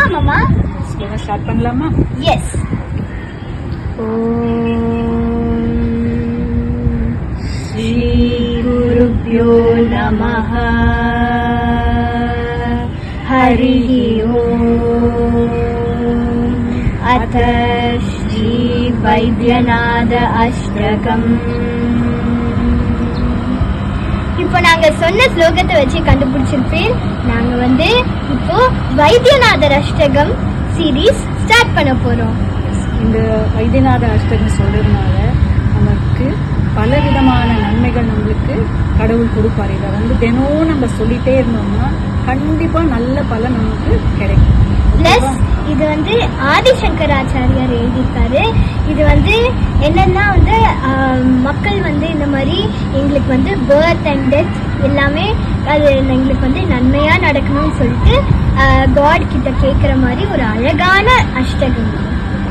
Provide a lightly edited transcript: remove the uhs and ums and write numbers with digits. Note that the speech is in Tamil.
ஆமாம்மா. ஸ்டார்ட் பண்ணலாமா? எஸ். ஸ்ரீ குருப்யோ நமஹ. ஹரிः ஓம். அத ஸ்ரீ வைத்தியநாத அஷ்டகம். இப்போ நாங்க சொன்ன ஸ்லோகத்தை வச்சு கண்டுபிடிச்சிருப்பேன். நாங்க இப்போ வைத்தியநாதர் அஷ்டகம் சீரீஸ் ஸ்டார்ட் பண்ண போறோம். இந்த வைத்தியநாத அஷ்டகம் சொல்றதுனால நமக்கு பலவிதமான நன்மைகள் நம்மளுக்கு கடவுள் கொடுப்பாரு. இதை தினமும் நம்ம சொல்லிட்டே இருந்தோம்னா கண்டிப்பா நல்ல பலன் நமக்கு கிடைக்கும். பிளஸ் இது ஆதிசங்கராச்சாரியார் எழுதியிருக்காரு. இது என்னன்னா மக்கள் இந்த மாதிரி எங்களுக்கு பர்த் அண்ட் டெத் எல்லாமே அது எங்களுக்கு நன்மையா நடக்கணும்னு சொல்லிட்டு காட் கிட்ட கேட்குற மாதிரி ஒரு அழகான அஷ்டகம்.